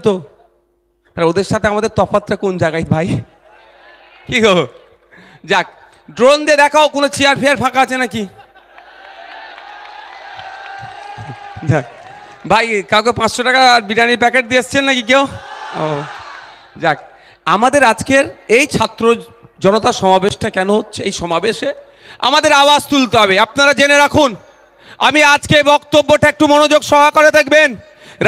তো, আর ওদের সাথে আমাদের তফাৎটা কোন জায়গায় ভাই? কি গো, যাক, ড্রোন দিয়ে দেখাও কোনো চেয়ার ফেয়ার ফাঁকা আছে নাকি। যাক ভাই, কাউকে 500 টাকা বিরিয়ানির প্যাকেট দিয়ে এসছেন নাকি কেউ? ও যাক, আমাদের আজকের এই ছাত্র জনতা সমাবেশটা কেন হচ্ছে? এই সমাবেশে আমাদের আওয়াজ তুলতে হবে। আপনারা জেনে রাখুন, আমি আজকে বক্তব্যটা একটু মনোযোগ সহকারে দেখবেন।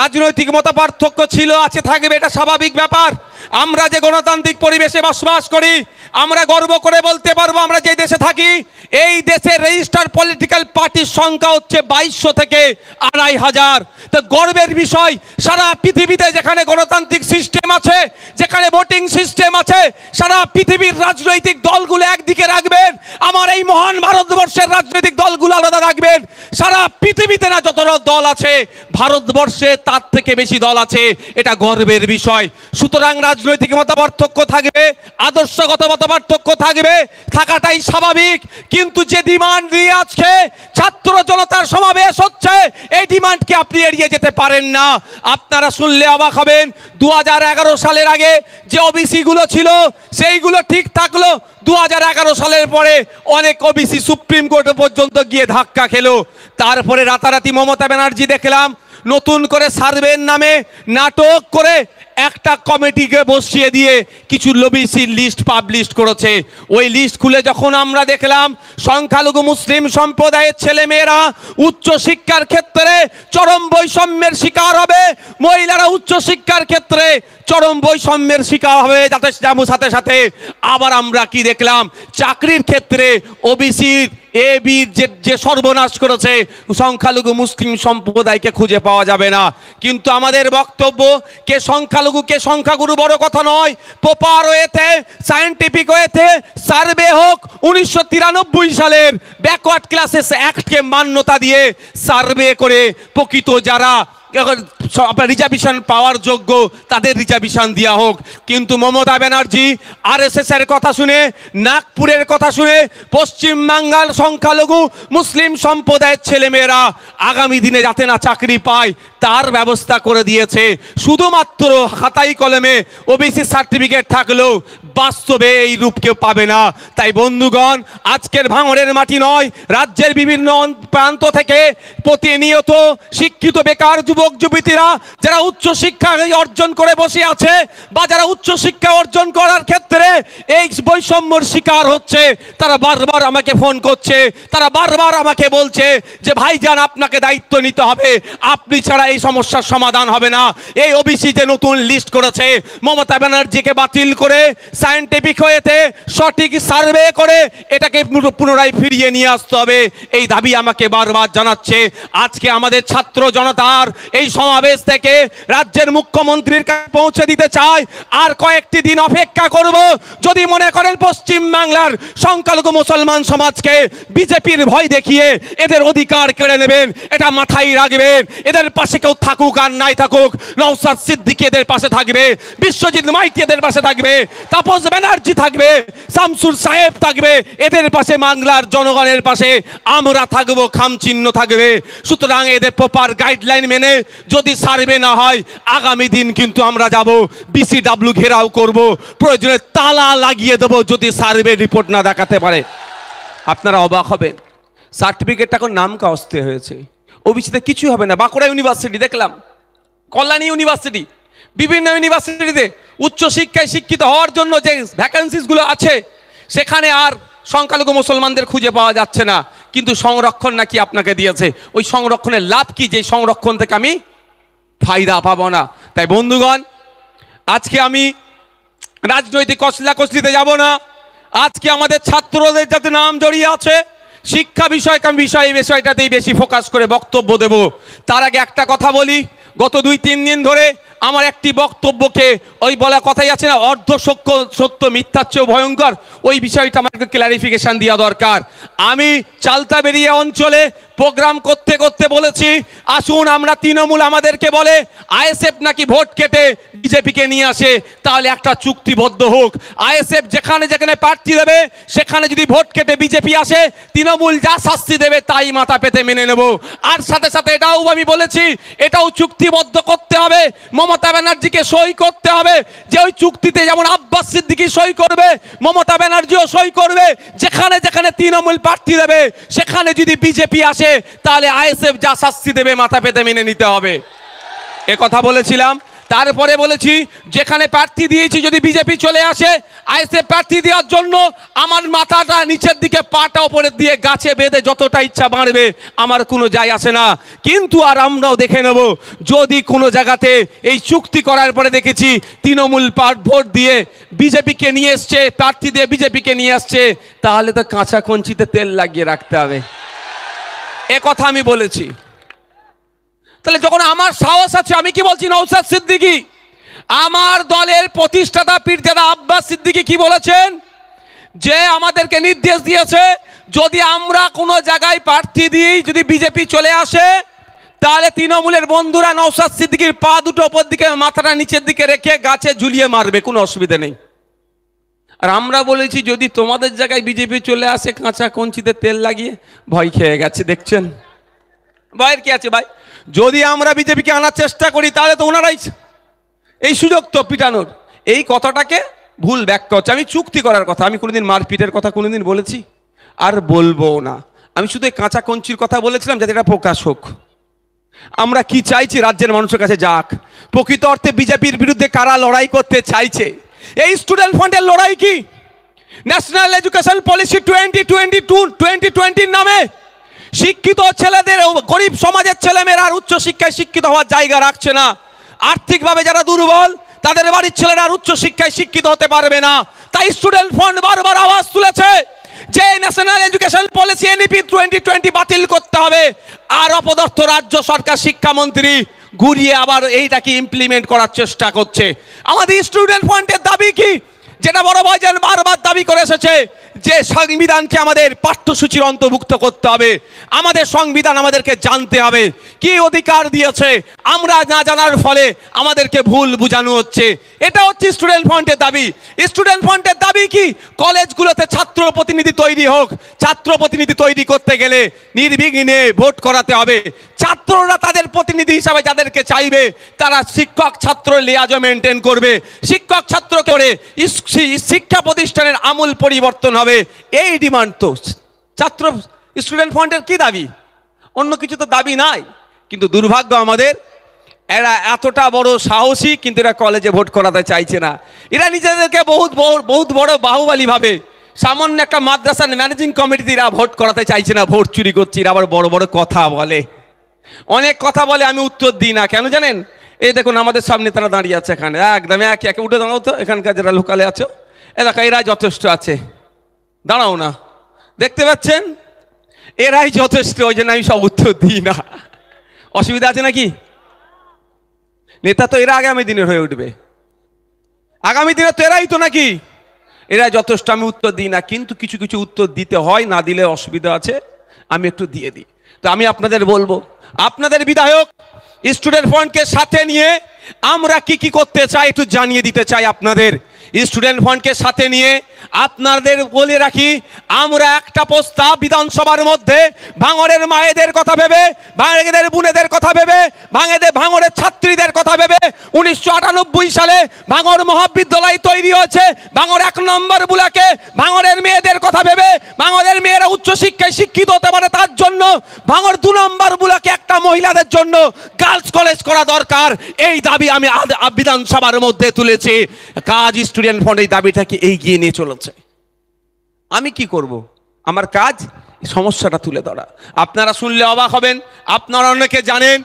রাজনৈতিক মতপার্থক্য ছিল, আছে, থাকবে, এটা স্বাভাবিক ব্যাপার। আমরা যে গণতান্ত্রিক পরিবেশে বসবাস করি, আমরা গর্ব করে বলতে পারবো আমরা যে দেশে থাকি, এই দেশের রেজিস্টার পলিটিক্যাল পার্টির সংখ্যা হচ্ছে 2200 থেকে 2500। তো গর্বের বিষয়, সারা পৃথিবীতে যেখানে গণতান্ত্রিক সিস্টেম আছে, যেখানে ভোটিং সিস্টেম আছে, সারা পৃথিবীর রাজনৈতিক দলগুলো একদিকে রাখবেন, আমার এই মহান ভারতবর্ষের রাজনৈতিক দলগুলো আলাদা রাখবেন। সারা পৃথিবীতে না যত দল আছে, ভারতবর্ষে তার থেকে বেশি দল আছে, এটা গর্বের বিষয়। সুতরাং রাজনৈতিক মতপার্থক্য থাকবে, আদর্শগত মতপার্থক্য থাকবে, থাকাটাই স্বাভাবিক। কিন্তু যে ডিমান্ড নিয়ে আজকে ছাত্র জনতার সমাবেশ হচ্ছে, এই ডিমান্ডকে আপনি এড়িয়ে যেতে পারেন না। আপনারা শুনলে অবাক হবেন, 2011 সালের আগে যে ওবিসি গুলো ছিল সেইগুলো ঠিক থাকলো, 2011 সালের পরে অনেক ওবিসি সুপ্রিম কোর্ট পর্যন্ত গিয়ে ধাক্কা খেলো। তারপরে রাতারাতি মমতা ব্যানার্জি দেখলাম নতুন করে সার্ভের নামে নাটক করে একটা কমিটিকে বসিয়ে দিয়ে কিছু ওবিসির লিস্ট পাবলিশ করেছে। ওই লিস্ট খুলে যখন আমরা দেখলাম সংখ্যালঘু মুসলিম সম্প্রদায়ের ছেলে মেয়েরা উচ্চ শিক্ষার ক্ষেত্রে চরম বৈষম্যের শিকার হবে, মহিলারা উচ্চ শিক্ষার ক্ষেত্রে চরম বৈষম্যের শিকার হবে, যাতে সাথে সাথে আবার আমরা কি দেখলাম, চাকরির ক্ষেত্রে ওবিসির এবির যে সর্বনাশ করেছে, সংখ্যালঘু মুসলিম সম্প্রদায়কে খুঁজে পাওয়া যাবে না। কিন্তু আমাদের বক্তব্য, কে সংখ্যালঘু কে সংখ্যাগুরু বড় কথা নয়, প্রপার ওয়েতে, সায়েন্টিফিক ওয়েতে সার্ভে হোক। 1993 সালের ব্যাকওয়ার্ড ক্লাসেস অ্যাক্টকে মান্যতা দিয়ে সার্ভে করে প্রকৃত যারা রিজার্ভেশন পাওয়ার যোগ্য তাদের রিজার্ভেশন দেওয়া হোক। কিন্তু মমতা ব্যানার্জি আরএসএস এর কথা শুনে, নাগপুরের কথা শুনে পশ্চিম বাংলার সংখ্যালঘু মুসলিম সম্প্রদায়ের ছেলেমেয়েরা আগামী দিনে যাতে না চাকরি পায় তার ব্যবস্থা করে দিয়েছে। শুধুমাত্র খাতাই কলমে ওবিসি সার্টিফিকেট থাকলেও বাস্তবে এই রূপ কেউ পাবে না। তাই বন্ধুগণ, আজকের ভাঙড়ের মাটি নয়, রাজ্যের বিভিন্ন প্রান্ত থেকে প্রতিনিয়ত শিক্ষিত বেকার যুবক যুবতীরা যারা উচ্চ শিক্ষা অর্জন করে বসে আছে বা যারা উচ্চ শিক্ষা অর্জন করার ক্ষেত্রে এই বৈষম্যর শিকার হচ্ছে, তারা বারবার আমাকে ফোন করছে, তারা বারবার আমাকে বলছে যে ভাইজান আপনাকে দায়িত্ব নিতে হবে, আপনি ছাড়া এই সমস্যার সমাধান হবে না। এই ওবিসি যে নতুন লিস্ট করেছে, মমতা ব্যানার্জিকে বাতিল করে সায়েন্টিফিক ওয়েতে সঠিক সার্ভে করে এটাকে পুনরায় ফিরিয়ে নিয়ে আসতে হবে, এই দাবি আমাকে বারবার জানাচ্ছে। আজকে আমাদের ছাত্র জনতার এই সমাবেশ থেকে রাজ্যের মুখ্যমন্ত্রীর কাছে পৌঁছে দিতে চাই, আর কয়েকটি দিন অপেক্ষা করব। যদি মনে করেন পশ্চিম বাংলার সংখ্যালঘু মুসলমান সমাজকে বিজেপির ভয় দেখিয়ে এদের অধিকার কেড়ে নেবেন, এটা মাথায় রাখবেন। এদের পাশে কেউ থাকুক আর নাই থাকুক, নওশাদ সিদ্দিকী এদের পাশে থাকবে, বিশ্বজিৎ মাইতি এদের পাশে থাকবে, তাপস ব্যানার্জি থাকবে, শামসুর সাহেব থাকবে, এদের পাশে বাংলার জনগণের পাশে আমরা থাকবো, খামচিহ্ন থাকবে। সুতরাং এদের প্রপার গাইডলাইন মেনে যদি সার্ভে না হয়, আগামী দিন কিন্তু আমরা যাব বিসিডব্লিউ ঘেরাও করব, প্রয়োজনে তালা লাগিয়ে দেবো যদি সার্ভে রিপোর্ট না দেখাতে পারে। আপনারা অবাক হবেন, সার্টিফিকেটটা এখন নাম কাস্তে হয়েছে, ওবিসিতে কিছু হবে না। বাঁকুড়া ইউনিভার্সিটি দেখলাম, কল্যাণী ইউনিভার্সিটি, বিভিন্ন ইউনিভার্সিটিতে উচ্চ শিক্ষায় শিক্ষিত হওয়ার জন্য যে ভ্যাকেন্সিস গুলো আছে, সেখানে আর সংখ্যালঘু মুসলমানদের খুঁজে পাওয়া যাচ্ছে না। কিন্তু সংরক্ষণ নাকি আপনাকে দিয়েছে, ওই সংরক্ষণের লাভ কি যে সংরক্ষণ থেকে আমি ফায়দা পাবো না? তাই বন্ধুগণ, আজকে আমি রাজনৈতিক কসলিতে যাব না। আজকে আমাদের ছাত্রদের যাতে নাম জড়িয়ে আছে, শিক্ষা বিষয়টাতেই বেশি ফোকাস করে বক্তব্য দেব। তার আগে একটা কথা বলি, গত 2-3 দিন ধরে আমার একটি বক্তব্যকে ওই বলা কথাই আছে না, অর্ধ সত্য মিথ্যার চেয়েও ভয়ঙ্কর, ওই বিষয়টা আমাকে ক্লারিফিকেশন দেওয়া দরকার। আমি চালতাবেরিয়া অঞ্চলে প্রোগ্রাম করতে করতে বলেছি, আসুন আমরা তৃণমূল আমাদেরকে বলে আইএসএফ নাকি ভোট কেটে বিজেপিকে নিয়ে আসে, তাহলে একটা চুক্তিবদ্ধ হোক। আইএসএফ যেখানে যেখানে প্রার্থী দেবে সেখানে যদি ভোট কেটে বিজেপি আসে, তৃণমূল যা শাস্তি দেবে তাই মাথা পেতে মেনে নেব। আর সাথে সাথে এটাও আমি বলেছি, এটাও চুক্তিবদ্ধ করতে হবে। মমতা ব্যানার্জিকে সই করতে হবে, যে ওই চুক্তিতে যেমন আব্বাস সিদ্দিকী সই করবে, মমতা ব্যানার্জিও সই করবে। যেখানে যেখানে তৃণমূল প্রার্থী দেবে সেখানে যদি বিজেপি আসে তাহলে আইএসএফ যা শাস্তি দেবে মাথা পেতে মেনে নিতে হবে। এ কথা বলেছিলাম। তারপরে বলেছি যেখানে প্রার্থী দিয়েছি যদি বিজেপি চলে আসে, আইএসএফ প্রার্থী দেওয়ার জন্য আমার মাথাটা নিচের দিকে, পাটা উপরের দিয়ে গাছে বেঁধে যতটা ইচ্ছা বাড়বে, আমার কোনো যায় আসে না। কিন্তু আর আমরাও দেখে নেব, যদি কোনো জায়গাতে এই চুক্তি করার পরে দেখেছি তৃণমূল ভোট দিয়ে বিজেপিকে নিয়ে এসছে, প্রার্থী দিয়ে বিজেপিকে নিয়ে আসছে, তাহলে তো কাঁচা কঞ্চিতে তেল লাগিয়ে রাখতে হবে। এ কথা আমি বলেছি। তাহলে যখন আমার সাহস আছে, আমি কি বলছি, নওশাদ সিদ্দিকী আমার দলের প্রতিষ্ঠাতা পীরজাদা আব্বাস সিদ্দিকী কি বলেছেন, যে আমাদেরকে নির্দেশ দিয়েছে যদি আমরা কোনো জায়গায় প্রার্থী দিই, যদি বিজেপি চলে আসে, তাহলে তৃণমূলের বন্ধুরা নওশাদ সিদ্দিকীর পা দুটো ওপর দিকে, মাথাটা নিচের দিকে রেখে গাছে ঝুলিয়ে মারবে, কোনো অসুবিধা নেই। আর আমরা বলেছি যদি তোমাদের জায়গায় বিজেপি চলে আসে, কাঁচা কঞ্চিতে তেল লাগিয়ে ভয় খেয়ে গেছে। দেখছেন ভয়ের কি আছে ভাই? যদি আমরা বিজেপিকে আনার চেষ্টা করি তাহলে তো ওনারাই এই সুযোগ তো পিটানোর। এই কথাটাকে ভুল ব্যাখ্যা হচ্ছে। আমি চুক্তি করার কথা, আমি কোনোদিন মারপিটের কথা কোনোদিন বলেছি আর বলবো না। আমি শুধু এই কাঁচা কঞ্চির কথা বলেছিলাম যাতে এটা প্রকাশ হোক। আমরা কি চাইছি, রাজ্যের মানুষের কাছে যাক প্রকৃত অর্থে বিজেপির বিরুদ্ধে কারা লড়াই করতে চাইছে। এই স্টুডেন্ট ফান্ডের লড়াই কি ন্যাশনাল এডুকেশন পলিসি 2022-2020 নামে শিক্ষিত ছেলেদের, গরিব সমাজের ছেলেমেয়েরা আর উচ্চ শিক্ষায় শিক্ষিত হওয়ার জায়গা রাখছে না। আর্থিকভাবে যারা দুর্বল তাদের বাড়ির ছেলেরা আর উচ্চ শিক্ষায় শিক্ষিত হতে পারবে না। তাই স্টুডেন্ট ফান্ড বারবার আওয়াজ তুলেছে যে ন্যাশনাল এডুকেশন পলিসি NEP 2020 বাতিল করতে হবে। আর অপদার্থ রাজ্য সরকার শিক্ষামন্ত্রী ঘুরিয়ে আবার এইটাকে ইমপ্লিমেন্ট করার চেষ্টা করছে। আমাদের স্টুডেন্ট ফান্ডের দাবি কি, যেটা বড় ভাইজান বারবার দাবি করে এসেছে, যে সংবিধানকে আমাদের পাঠ্যসূচির অন্তর্ভুক্ত করতে হবে। আমাদের সংবিধান আমাদেরকে জানতে হবে কি অধিকার দিয়েছে, আমরা না জানার ফলে আমাদেরকে ভুল বোঝানো হচ্ছে। এটা হচ্ছে স্টুডেন্ট ফান্ডের দাবি। স্টুডেন্ট ফান্ডের দাবি কি, কলেজগুলোতে ছাত্র প্রতিনিধি তৈরি হোক। ছাত্র প্রতিনিধি তৈরি করতে গেলে নির্বিঘ্নে ভোট করাতে হবে। ছাত্ররা তাদের প্রতিনিধি হিসাবে যাদেরকে চাইবে তারা শিক্ষক ছাত্র লিয়াজো মেনটেন করবে। শিক্ষক ছাত্র করে শিক্ষা প্রতিষ্ঠানের আমূল পরিবর্তন হবে। এই ডিমান্ড তো ছাত্র স্টুডেন্ট ফান্ডের কি দাবি, অন্য কিছু তো দাবি নাই। কিন্তু দুর্ভাগ্য আমাদের, এরা এতটা বড় সাহসী কিন্তু এরা কলেজে ভোট করাতে চাইছে না। এরা নিজেদেরকে বহুত বড় বাহুবলী ভাবে। সামান্য একটা মাদ্রাসার ম্যানেজিং কমিটিতে এরা ভোট করাতে চাইছে না, ভোট চুরি করছে। এরা আবার বড় বড় কথা বলে, অনেক কথা বলে, আমি উত্তর দিই না। কেন জানেন? এই দেখুন আমাদের সামনে তারা দাঁড়িয়ে আছে এখানে, একদম একে একে উঠে দাঁড়াও তো। এখানকার যারা লোকালে আছো এরা যথেষ্ট আছে, দাঁড়াও না। দেখতে পাচ্ছেন এরাই যথেষ্ট, ওই জন্য আমি সব উত্তর দিই না। অসুবিধা আছে নাকি? নেতা তো এরা আগামী দিনের হয়ে উঠবে, আগামী দিনে তো এরাই তো নাকি, এরা যথেষ্ট। আমি উত্তর দিই না, কিন্তু কিছু কিছু উত্তর দিতে হয়, না দিলে অসুবিধা আছে, আমি একটু দিয়ে দিই। তো আমি আপনাদের বলবো, আপনাদের বিধায়ক স্টুডেন্ট ফান্ডকে সাথে নিয়ে আমরা কি কি করতে চাই একটু জানিয়ে দিতে চাই আপনাদের। স্টুডেন্ট ফান্ডকে সাথে নিয়ে আপনাদের বলে রাখি, আমরা একটা প্রস্তাব বিধানসভার মধ্যে ভাঙড়ের মায়েদের কথা ভেবে, ভাঙড়ের বোনেদের কথা ভেবে, ভাঙড়ের ছাত্রীদের কথা ভেবে 1998 সালে ভাঙড় মহাবিদ্যালয় তৈরি হয়েছে। ভাঙড় 1 নম্বর ব্লকে ভাঙড়ের মেয়েদের কথা ভেবে, ভাঙড়ের মেয়েরা উচ্চশিক্ষায় শিক্ষিত হতে পারে তার জন্য ভাঙড় 2 নম্বর ব্লকে একটা মহিলাদের জন্য গার্লস কলেজ করা দরকার। এই দাবি আমি বিধানসভার মধ্যে তুলেছি। কাজ স্টুডেন্ট ফান্ড এই দাবিটাকে এগিয়ে নিয়ে চলেছে। আমি কি করব? আমার কাজ সমস্যাটা তুলে ধরা। আপনারা শুনলে অবাক হবেন। আপনারা অনেকে জানেন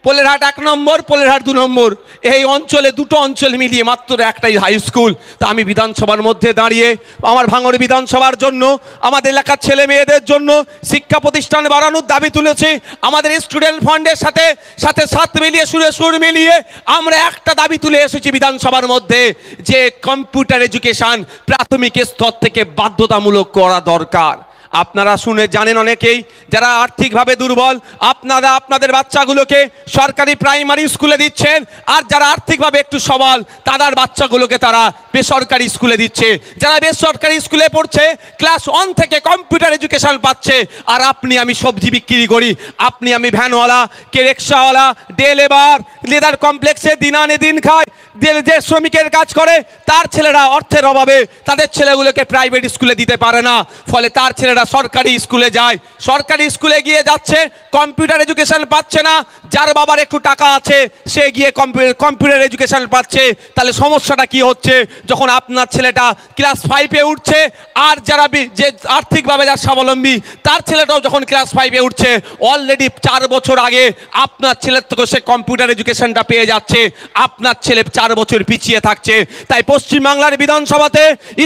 পোলেরহাট 1 নম্বর, পোলেরহাট 2 নম্বর, এই অঞ্চলে দুটো অঞ্চল মিলিয়ে মাত্র একটাই হাই স্কুল। তা আমি বিধানসভার মধ্যে দাঁড়িয়ে আমার ভাঙড় বিধানসভার জন্য, আমাদের এলাকার ছেলে মেয়েদের জন্য শিক্ষা প্রতিষ্ঠান বাড়ানোর দাবি তুলেছি। আমাদের স্টুডেন্ট ফান্ডের সাথে সাথে সাথ মিলিয়ে সুর মিলিয়ে আমরা একটা দাবি তুলে এসেছি বিধানসভার মধ্যে, যে কম্পিউটার এডুকেশন প্রাথমিক স্তর থেকে বাধ্যতামূলক করা দরকার। আপনারা শুনে জানেন অনেকেই যারা আর্থিকভাবে দুর্বল, আপনারা আপনাদের বাচ্চাগুলোকে সরকারি প্রাইমারি স্কুলে দিচ্ছেন, আর যারা আর্থিকভাবে একটু সবল তাদের বাচ্চাগুলোকে তারা বেসরকারি স্কুলে দিচ্ছে। যারা বেসরকারি স্কুলে পড়ছে ক্লাস 1 থেকে কম্পিউটার এডুকেশন পাচ্ছে, আর আপনি আমি সবজি বিক্রি করি, আপনি আমি ভ্যানওয়ালা, কে রিক্সাওয়ালা, ডে লেবার, লেদার কমপ্লেক্সে দিন আনে দিন খায়, যে শ্রমিকের কাজ করে তার ছেলেরা অর্থের অভাবে তাদের ছেলেগুলোকে প্রাইভেট স্কুলে দিতে পারে না, ফলে তার ছেলেরা সরকারি স্কুলে যায়। সরকারি স্কুলে গিয়ে যাচ্ছে, কম্পিউটার এডুকেশন পাচ্ছে না। যার বাবার একটু টাকা আছে সে গিয়ে কম্পিউটার এডুকেশন পাচ্ছে। তাহলে সমস্যাটা কি হচ্ছে, যখন আপনার ছেলেটা ক্লাস 5-এ উঠছে, আর যারা যে আর্থিকভাবে যার স্বাবলম্বী তার ছেলেটাও যখন ক্লাস 5-এ উঠছে, অলরেডি 4 বছর আগে আপনার ছেলের থেকে সে কম্পিউটার এডুকেশনটা পেয়ে যাচ্ছে, আপনার ছেলে 4 বছর পিছিয়ে থাকছে। তাই পশ্চিমবাংলার বিধানসভাতে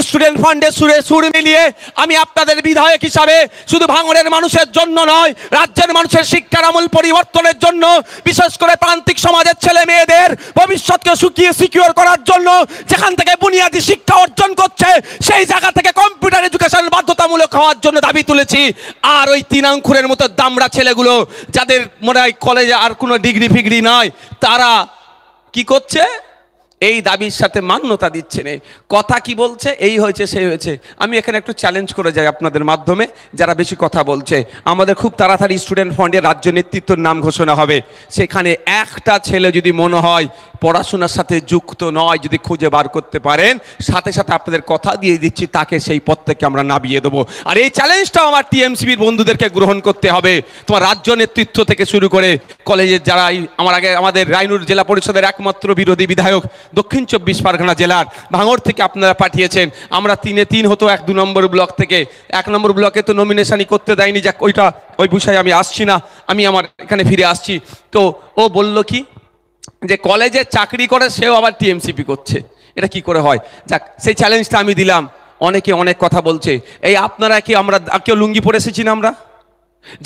স্টুডেন্ট ফান্ডের সুরে সুর মিলিয়ে আমি আপনাদের বিধায়ক হিসাবে শুধু ভাঙড়ের মানুষের জন্য নয়, রাজ্যের মানুষের শিক্ষার আমূল পরিবর্তনের জন্য, বিশেষ করে প্রান্তিক সমাজের ছেলে মেয়েদের ভবিষ্যৎকে সিকিউর করার জন্য, যেখান থেকে বুনিয়াদী শিক্ষা অর্জন করছে সেই জায়গা থেকে কম্পিউটার এডুকেশন বাধ্যতামূলক হওয়ার জন্য দাবি তুলেছি। আর ওই 3 আঙ্কুরের মতো দামড়া ছেলেগুলো যাদের মনে হয় কলেজে আর কোনো ডিগ্রি ফিগ্রি নাই, তারা কি করছে, এই দাবির সাথে মান্যতা দিচ্ছে না। কথা কি বলছে, এই হয়েছে সেই হয়েছে। আমি এখানে একটু চ্যালেঞ্জ করে যাই আপনাদের মাধ্যমে, যারা বেশি কথা বলছে, আমাদের খুব তাড়াতাড়ি স্টুডেন্ট ফান্ডের রাজ্য নেতৃত্বের নাম ঘোষণা হবে, সেখানে একটা ছেলে যদি মনে হয় পড়াশোনার সাথে যুক্ত নয়, যদি খুঁজে বার করতে পারেন, সাথে সাথে আপনাদের কথা দিয়ে দিচ্ছি তাকে সেই পদ থেকে আমরা নামিয়ে দেবো। আর এই চ্যালেঞ্জটাও আমার টিএমসিবির বন্ধুদেরকে গ্রহণ করতে হবে। তোমার রাজ্য নেতৃত্ব থেকে শুরু করে কলেজের যারা, আমার আগে আমাদের রায়নুর জেলা পরিষদের একমাত্র বিরোধী বিধায়ক দক্ষিণ 24 পরগনা জেলার ভাঙড় থেকে আপনারা পাঠিয়েছেন। আমরা 3-এ 3 হতো 1-2 নম্বর ব্লক থেকে। 1 নম্বর ব্লকে তো নমিনেশনই করতে দেয়নি, যাক ওই বিষয়ে আমি আসছি না, আমি আমার এখানে ফিরে আসছি। তো ও বলল কি যে কলেজে চাকরি করে সেও আবার টিএমসিপি করছে, এটা কি করে হয়? যাক, সেই চ্যালেঞ্জটা আমি দিলাম। অনেকে অনেক কথা বলছে, এই আপনারা কি, আমরা কেউ লুঙ্গি পরে এসেছি না আমরা?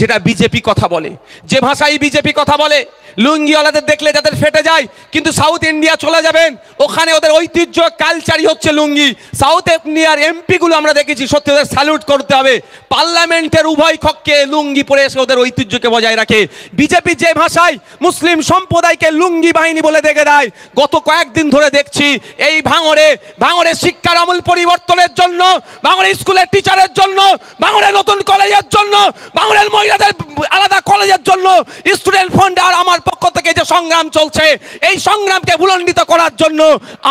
যেটা বিজেপি কথা বলে, যে ভাষায় বিজেপি কথা বলে, লুঙ্গিওয়ালাদের দেখলে যাদের ফেটে যায়, কিন্তু সাউথ ইন্ডিয়া চলে যাবেন, ওখানে ওদের ঐতিহ্য কালচারই হচ্ছে লুঙ্গি। সাউথ ইন্ডিয়ার এমপি গুলো আমরা দেখেছি, সত্যি ওদের স্যালুট করতে হবে। পার্লামেন্টের উভয় কক্ষে লুঙ্গি পরে এসে ওদের ঐতিহ্যকে বজায় রাখে। বিজেপি যে ভাষায় মুসলিম সম্প্রদায়কে লুঙ্গি বাহিনী বলে দেখে দেয়, গত কয়েকদিন ধরে দেখছি এই ভাঙড়ে শিক্ষার আমূল পরিবর্তনের জন্য, ভাঙড়ে স্কুলের টিচারের জন্য, ভাঙড়ে নতুন কলেজের জন্য, ভাঙড়ের মহিলাদের আলাদা কলেজের জন্য স্টুডেন্ট ফান্ড আর আমার পক্ষ থেকে যে সংগ্রাম চলছে, এই সংগ্রামকে ভুলণ্ডিত করার জন্য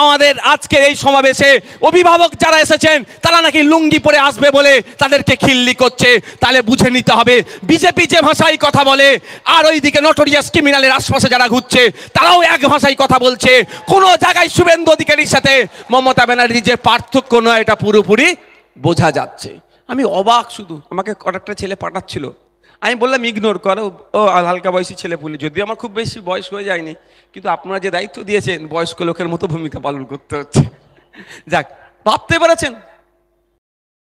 আমাদের আজকের এই সমাবেশে অভিভাবক যারা এসেছেন তারা নাকি লুঙ্গি পরে আসবে বলে তাদেরকে খিল্লি করছে। তাহলে বুঝে নিতে হবে বিজেপি যে ভাষায় কথা বলে, আর ওইদিকে নটোরিয়াস ক্রিমিনালের আশপাশে যারা ঘুরছে তারাও এক ভাষায় কথা বলছে। কোনো জায়গায় শুভেন্দু অধিকারীর সাথে মমতা ব্যানার্জির যে পার্থক্য নয়, এটা পুরোপুরি বোঝা যাচ্ছে। আমি অবাক, শুধু আমাকে কয়েকটা ছেলে পাঠাচ্ছিল, আমি বললাম ইগনোর করো, ও হালকা বয়সী ছেলে পুলে, যদি আমার খুব বেশি বয়স হয়ে যায়নি, কিন্তু আপনারা যে দায়িত্ব দিয়েছেন বয়স্ক লোকের মতো ভূমিকা পালন করতে হচ্ছে। যাক, ভাবতে পেরেছেন